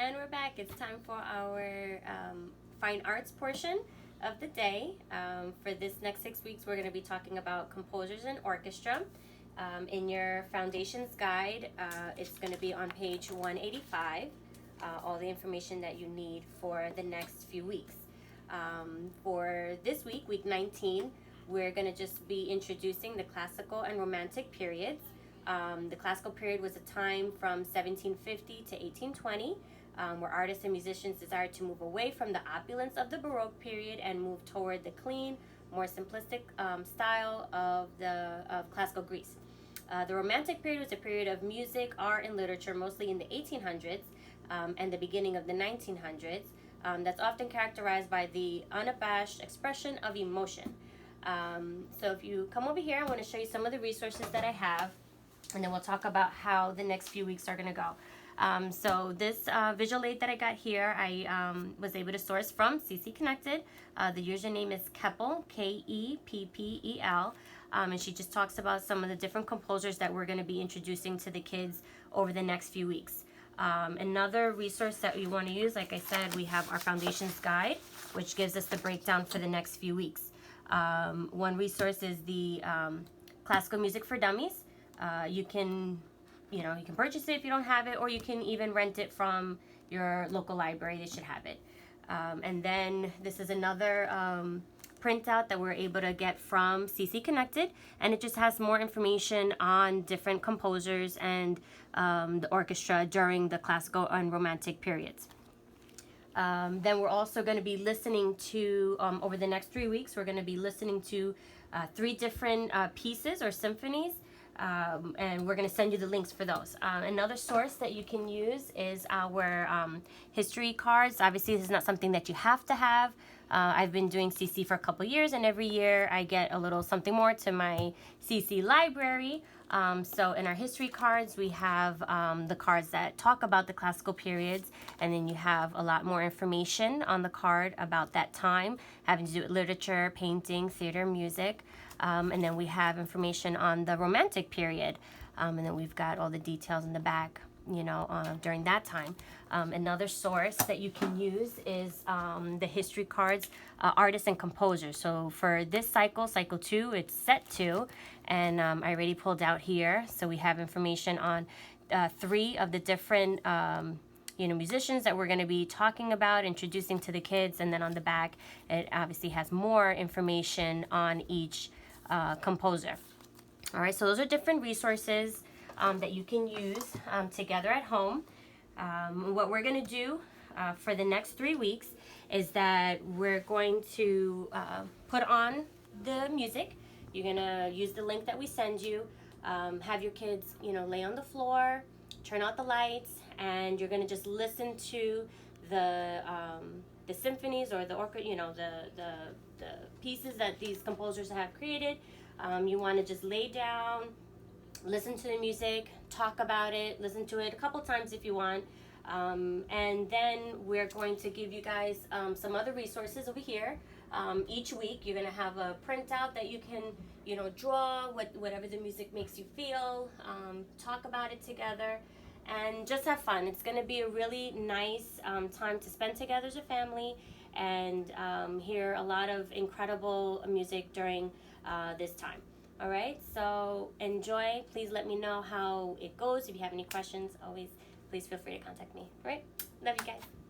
And we're back. It's time for our fine arts portion of the day. For this next 6 weeks, we're going to be talking about composers and orchestra. In your foundations guide, it's going to be on page 185, all the information that you need for the next few weeks. For this week, week 19, we're going to just be introducing the classical and romantic periods. The classical period was a time from 1750 to 1820, where artists and musicians desired to move away from the opulence of the Baroque period and move toward the clean, more simplistic style of classical Greece. The Romantic period was a period of music, art, and literature, mostly in the 1800s and the beginning of the 1900s. That's often characterized by the unabashed expression of emotion. So if you come over here, I want to show you some of the resources that I have, and then we'll talk about how the next few weeks are going to go. So this visual aid that I got here, I was able to source from CC Connected. The username is Keppel, Keppel, and she just talks about some of the different composers that we're going to be introducing to the kids over the next few weeks. Another resource that we want to use, like I said, we have our Foundations Guide, which gives us the breakdown for the next few weeks. One resource is the Classical Music for Dummies. You can purchase it if you don't have it, or you can even rent it from your local library. They should have it. And then this is another printout that we're able to get from CC Connected, and it just has more information on different composers and the orchestra during the classical and romantic periods. Then we're also going to be listening to, over the next 3 weeks, we're going to be listening to 3 different pieces or symphonies, and we're going to send you the links for those. Another source that you can use is our history cards. Obviously, this is not something that you have to have. I've been doing CC for a couple years, and every year I get a little something more to my CC library. So in our history cards, we have the cards that talk about the classical periods, and then you have a lot more information on the card about that time, having to do with literature, painting, theater, music. And then we have information on the romantic period, and then we've got all the details in the back, during that time. Another source that you can use is the history cards, artists and composers. So for this cycle 2, it's set 2, and I already pulled out here. So we have information on 3 of the different musicians that we're going to be talking about, introducing to the kids, and then on the back it obviously has more information on each composer. All right, so those are different resources that you can use together at home. What we're going to do for the next 3 weeks is that we're going to put on the music. You're going to use the link that we send you, have your kids, lay on the floor, turn out the lights, and you're going to just listen to the symphonies or the the pieces that these composers have created. You want to just lay down, listen to the music, talk about it, listen to it a couple times if you want. And then we're going to give you guys some other resources over here. Each week you're going to have a printout that you can, draw whatever the music makes you feel, talk about it together, and just have fun. It's going to be a really nice time to spend together as a family and hear a lot of incredible music during this time. All right, so enjoy. Please let me know how it goes. If you have any questions, always please feel free to contact me. All right, love you guys.